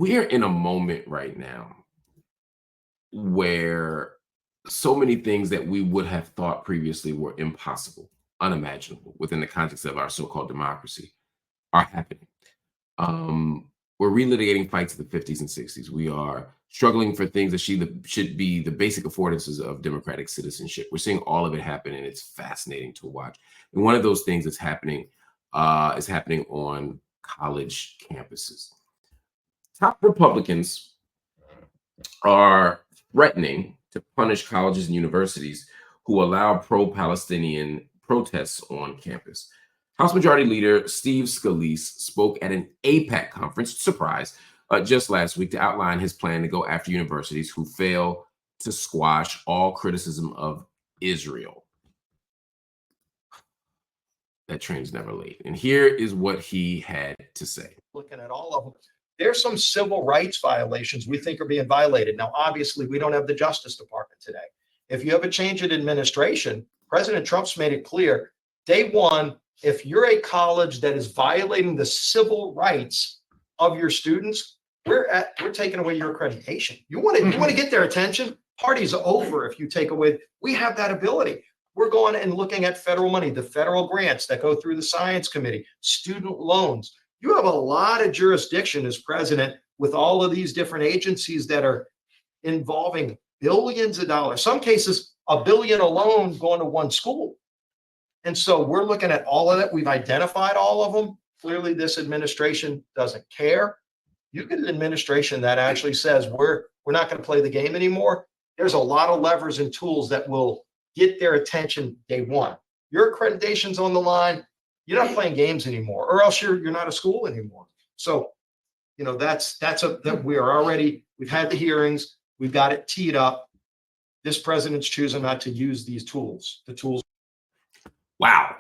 we're in a moment right now where so many things that we would have thought previously were impossible, unimaginable within the context of our so-called democracy are happening. We're relitigating fights of the 50s and 60s. We are struggling for things that should be the basic affordances of democratic citizenship. We're seeing all of it happen, and it's fascinating to watch. And one of those things that's happening is happening on college campuses. Top Republicans are threatening to punish colleges and universities who allow pro-Palestinian protests on campus. House Majority Leader Steve Scalise spoke at an AIPAC conference, surprise, just last week to outline his plan to go after universities who fail to squash all criticism of Israel. That train's never late. And here is what he had to say. Looking at all of them, there's some civil rights violations we think are being violated. Now, obviously, we don't have the Justice Department today. If you have a change in administration, President Trump's made it clear, day one, if you're a college that is violating the civil rights of your students, we're taking away your accreditation. You want to get their attention? Party's over if you take away. We have that ability. We're going and looking at federal money, the federal grants that go through the Science Committee, student loans. You have a lot of jurisdiction as president with all of these different agencies that are involving billions of dollars. Some cases, $1 billion alone going to one school. And so we're looking at all of that. We've identified all of them. Clearly, this administration doesn't care. You get an administration that actually says we're not going to play the game anymore. There's a lot of levers and tools that will get their attention day one. Your accreditation's on the line. You're not playing games anymore, or else you're not a school anymore. So, we've had the hearings. We've got it teed up. This president's choosing not to use these tools. The tools. Wow.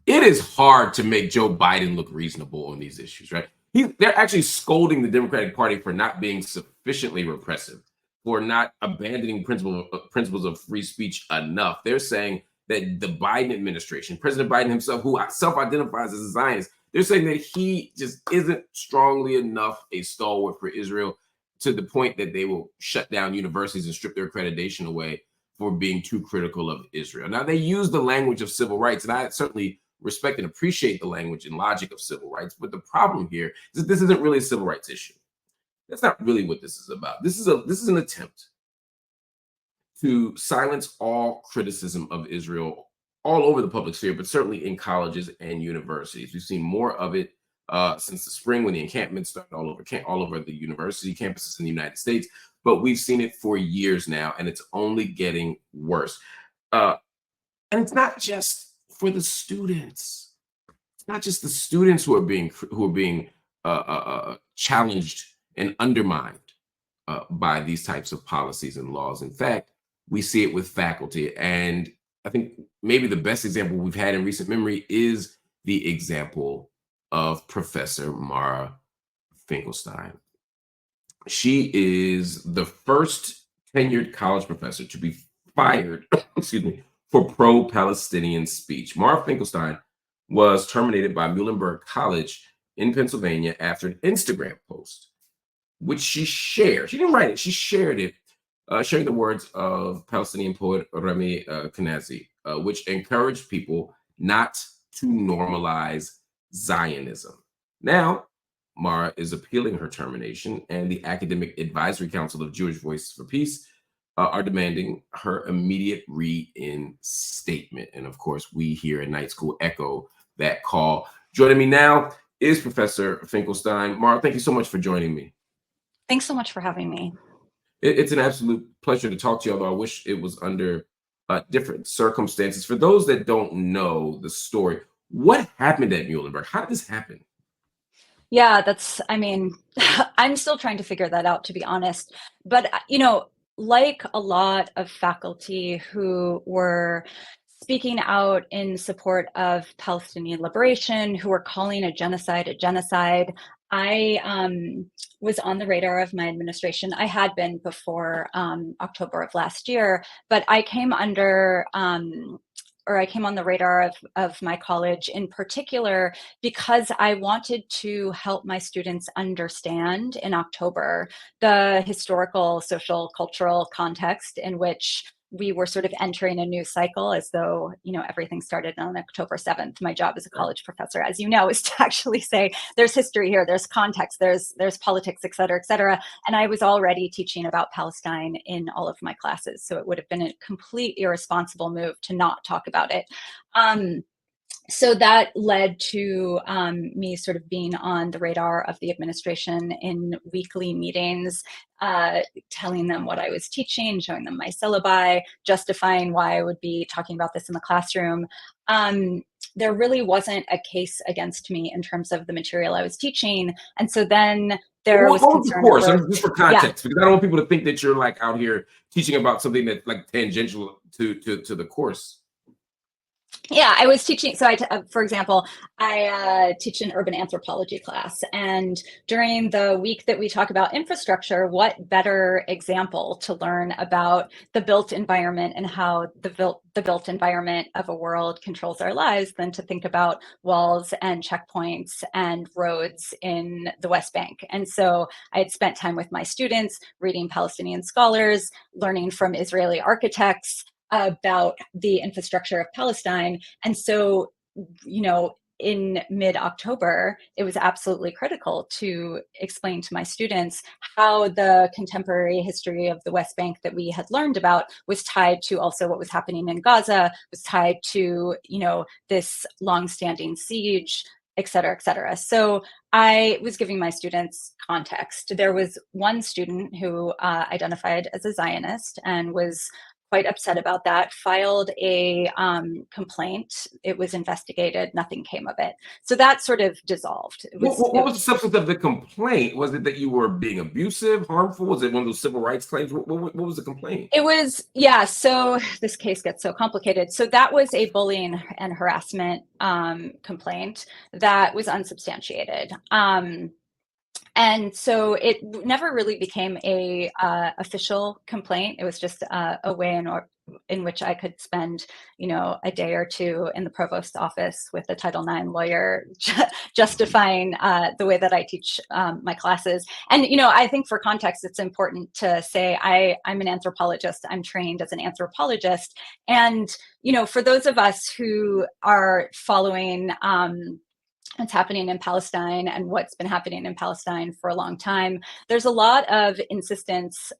It is hard to make Joe Biden look reasonable on these issues, right? They're actually scolding the Democratic Party for not being sufficiently repressive, for not abandoning principles of free speech enough. They're saying that the Biden administration, President Biden himself, who self-identifies as a Zionist, they're saying that he just isn't strongly enough a stalwart for Israel to the point that they will shut down universities and strip their accreditation away for being too critical of Israel. Now, they use the language of civil rights, and I certainly respect and appreciate the language and logic of civil rights, but the problem here is that this isn't really a civil rights issue. That's not really what this is about. This is an attempt to silence all criticism of Israel all over the public sphere, but certainly in colleges and universities. We've seen more of it since the spring when the encampments started all over the university campuses in the United States, but we've seen it for years now, and it's only getting worse. And it's not just for the students. It's not just the students who are being challenged and undermined by these types of policies and laws. In fact, we see it with faculty. And I think maybe the best example we've had in recent memory is the example of Professor Maura Finkelstein. She is the first tenured college professor to be fired, for pro-Palestinian speech. Maura Finkelstein was terminated by Muhlenberg College in Pennsylvania after an Instagram post, which she shared. She didn't write it. She shared it, sharing the words of Palestinian poet Rami Kenazi, which encouraged people not to normalize Zionism. Now, Maura is appealing her termination, and the Academic Advisory Council of Jewish Voices for Peace are demanding her immediate reinstatement. And of course, we here at Night School echo that call. Joining me now is Professor Finkelstein. Maura, thank you so much for joining me. Thanks so much for having me. It's an absolute pleasure to talk to you, although I wish it was under different circumstances. For those that don't know the story, what happened at Muhlenberg? How did this happen? Yeah, I'm still trying to figure that out, to be honest. But, like a lot of faculty who were speaking out in support of Palestinian liberation, who were calling a genocide, I was on the radar of my administration. I had been before October of last year, but I came under or I came on the radar of my college in particular because I wanted to help my students understand in October the historical, social, cultural context in which we were sort of entering a new cycle, as though, you know, everything started on October 7th. My job as a college professor, as you know, is to actually say there's history here, there's context, there's politics, et cetera, et cetera. And I was already teaching about Palestine in all of my classes, so it would have been a complete irresponsible move to not talk about it. So that led to me sort of being on the radar of the administration in weekly meetings, telling them what I was teaching, showing them my syllabi, justifying why I would be talking about this in the classroom. There really wasn't a case against me in terms of the material I was teaching. And so then there was What was the concern course? over, Just for context, because I don't want people to think that you're like out here teaching about something that's like tangential to the course. yeah, I was teaching. So for example, I teach an urban anthropology class, and during the week that we talk about infrastructure, what better example to learn about the built environment and how the built environment of a world controls our lives than to think about walls and checkpoints and roads in the West Bank. And so I had spent time with my students reading Palestinian scholars, learning from Israeli architects about the infrastructure of Palestine. And so, you know, in mid-October, it was absolutely critical to explain to my students how the contemporary history of the West Bank that we had learned about was tied to also what was happening in Gaza, was tied to, you know, this longstanding siege, et cetera, et cetera. So I was giving my students context. There was one student who identified as a Zionist and was quite upset about that, filed a complaint. It was investigated, nothing came of it. So that sort of dissolved. What was the substance of the complaint? Was it that you were being abusive, harmful? Was it one of those civil rights claims? What was the complaint? It was, yeah, so this case gets so complicated. So that was a bullying and harassment complaint that was unsubstantiated. And so it never really became a official complaint. It was just a way in which I could spend, you know, a day or two in the provost's office with a Title IX lawyer justifying the way that I teach my classes. And, you know, I think for context, it's important to say I'm an anthropologist. I'm trained as an anthropologist. And, you know, for those of us who are following what's happening in Palestine and what's been happening in Palestine for a long time, there's a lot of insistence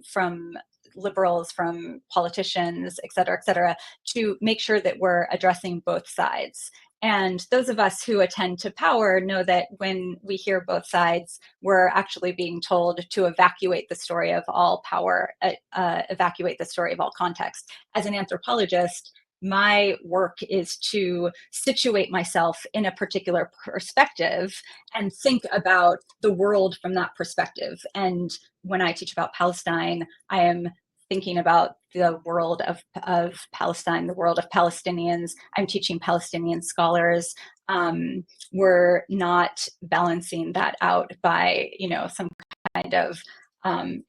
from liberals, from politicians, et cetera, to make sure that we're addressing both sides. And those of us who attend to power know that when we hear both sides, we're actually being told to evacuate the story of all power, evacuate the story of all context. As an anthropologist, my work is to situate myself in a particular perspective and think about the world from that perspective. And when I teach about Palestine, I am thinking about the world of Palestine, the world of Palestinians. I'm teaching Palestinian scholars. We're not balancing that out by, you know, some kind of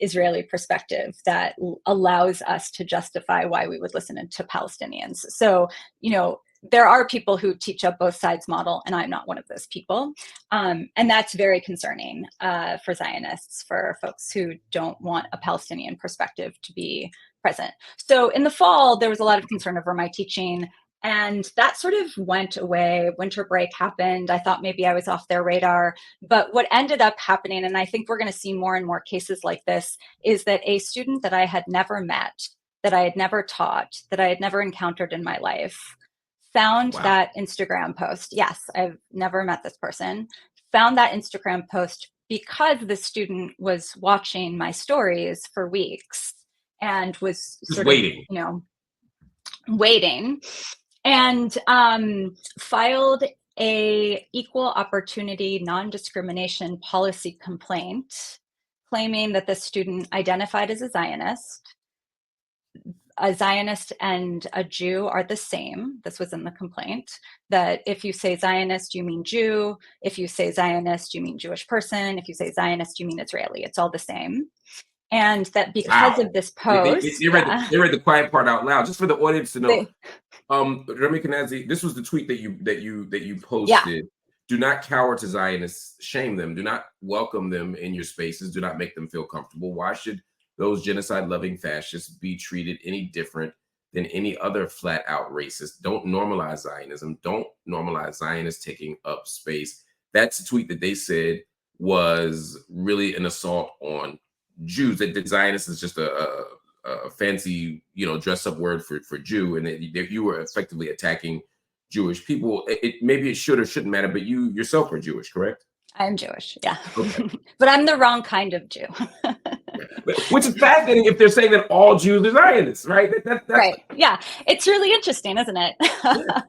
Israeli perspective that allows us to justify why we would listen to Palestinians. So, you know, there are people who teach a both sides model, and I'm not one of those people. And that's very concerning for Zionists, for folks who don't want a Palestinian perspective to be present. So in the fall, there was a lot of concern over my teaching, and that sort of went away. Winter break happened. I thought maybe I was off their radar. But what ended up happening, and I think we're going to see more and more cases like this, is that a student that I had never met, that I had never taught, that I had never encountered in my life, found that Instagram post. Yes, I've never met this person. Found that Instagram post because the student was watching my stories for weeks and was sort waiting. of, you know, waiting. And filed a equal opportunity non-discrimination policy complaint claiming that the student identified as a Zionist and a Jew are the same. This was in the complaint, that if you say Zionist, you mean Jew. If you say Zionist, you mean Jewish person. If you say Zionist, you mean Israeli. It's all the same. and that because Wow. of this They, post, they read the quiet part out loud, just for the audience to know. they, Remy Kanazi, this was the tweet that you yeah. posted. Do not cower to Zionists, shame them. Do not welcome them in your spaces. Do not make them feel comfortable. Why should those genocide-loving fascists be treated any different than any other flat-out racist? Don't normalize Zionism. Don't normalize Zionists taking up space. That's a tweet that they said was really an assault on Jews. That Zionist is just a fancy, dress up word for Jew, and that you were effectively attacking Jewish people. Maybe it should or shouldn't matter, but you yourself are Jewish, correct? I'm Jewish, yeah. Okay. But I'm the wrong kind of Jew. Which is fascinating if they're saying that all Jews are Zionists, right? That's right. Yeah. It's really interesting, isn't it? yeah,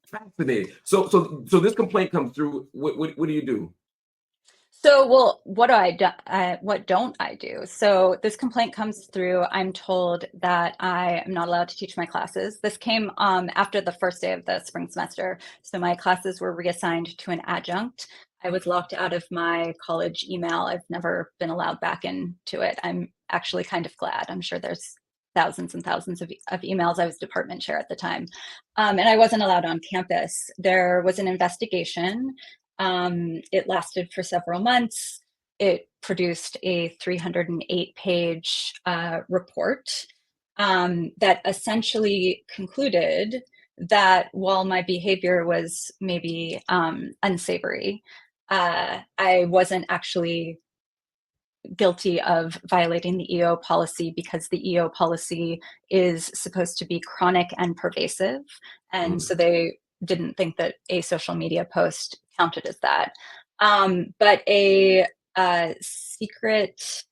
fascinating. So this complaint comes through. What do you do? So, well, what do I do? What don't I do? So this complaint comes through. I'm told that I am not allowed to teach my classes. This came after the first day of the spring semester. So my classes were reassigned to an adjunct. I was locked out of my college email. I've never been allowed back into it. I'm actually kind of glad. I'm sure there's thousands and thousands of emails. I was department chair at the time. And I wasn't allowed on campus. There was an investigation. It lasted for several months. It produced a 308-page report that essentially concluded that while my behavior was maybe unsavory, I wasn't actually guilty of violating the EO policy, because the EO policy is supposed to be chronic and pervasive. And so they didn't think that a social media post counted as that. But a secret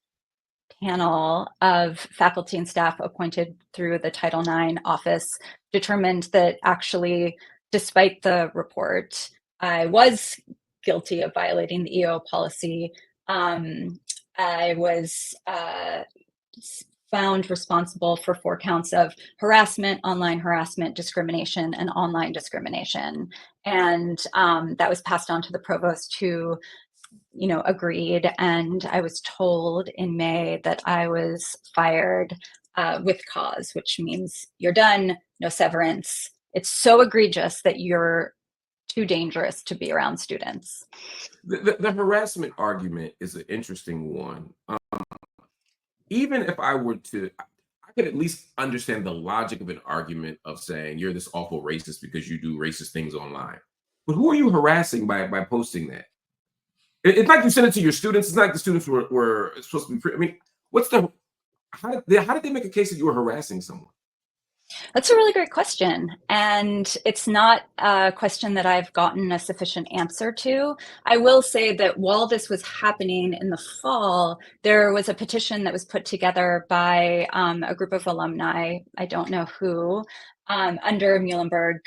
panel of faculty and staff appointed through the Title IX office determined that actually, despite the report, I was guilty of violating the EO policy. I was found responsible for 4 counts of harassment, online harassment, discrimination, and online discrimination. And that was passed on to the provost, who, agreed. And I was told in May that I was fired with cause, which means you're done, no severance. It's so egregious that you're too dangerous to be around students. The harassment argument is an interesting one. Even if I were to, I could at least understand the logic of an argument of saying you're this awful racist because you do racist things online. But who are you harassing by posting that? It's like you sent it to your students. It's not like the students were supposed to be. I mean, how did they make a case that you were harassing someone? That's a really great question. And it's not a question that I've gotten a sufficient answer to. I will say that while this was happening in the fall, there was a petition that was put together by a group of alumni, I don't know who, under Muhlenberg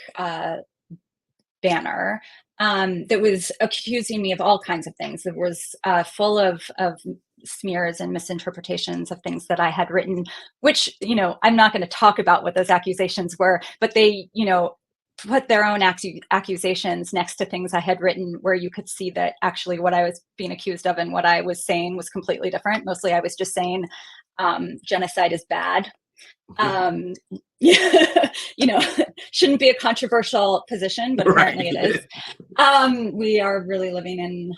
banner, that was accusing me of all kinds of things. It was full of smears and misinterpretations of things that I had written, which, I'm not going to talk about what those accusations were, but they, put their own accusations next to things I had written, where you could see that actually what I was being accused of and what I was saying was completely different. Mostly I was just saying genocide is bad. Shouldn't be a controversial position, but apparently it is. We are really living in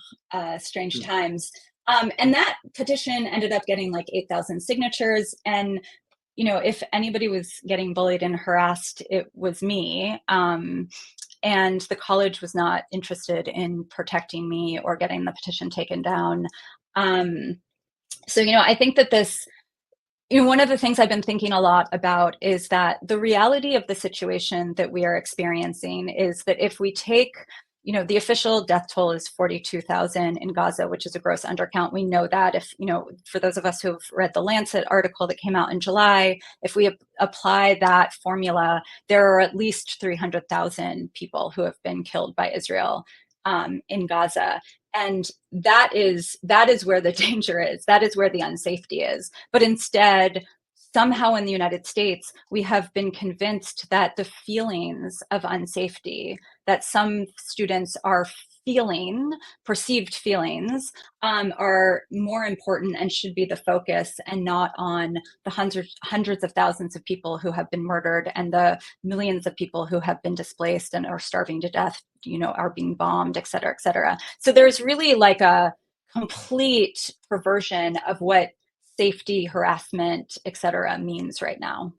strange times. And that petition ended up getting like 8,000 signatures. And, if anybody was getting bullied and harassed, it was me. And the college was not interested in protecting me or getting the petition taken down. So, I think that this, one of the things I've been thinking a lot about is that the reality of the situation that we are experiencing is that if we take, the official death toll is 42,000 in Gaza, which is a gross undercount. We know that. If, for those of us who have read the Lancet article that came out in July, if we apply that formula, there are at least 300,000 people who have been killed by Israel in Gaza. And that is where the danger is. That is where the unsafety is. But instead, somehow in the United States, we have been convinced that the feelings of unsafety that some students are perceived feelings are more important and should be the focus, and not on the hundreds of thousands of people who have been murdered and the millions of people who have been displaced and are starving to death, are being bombed, et cetera, et cetera. So there's really like a complete perversion of what safety, harassment, et cetera means right now.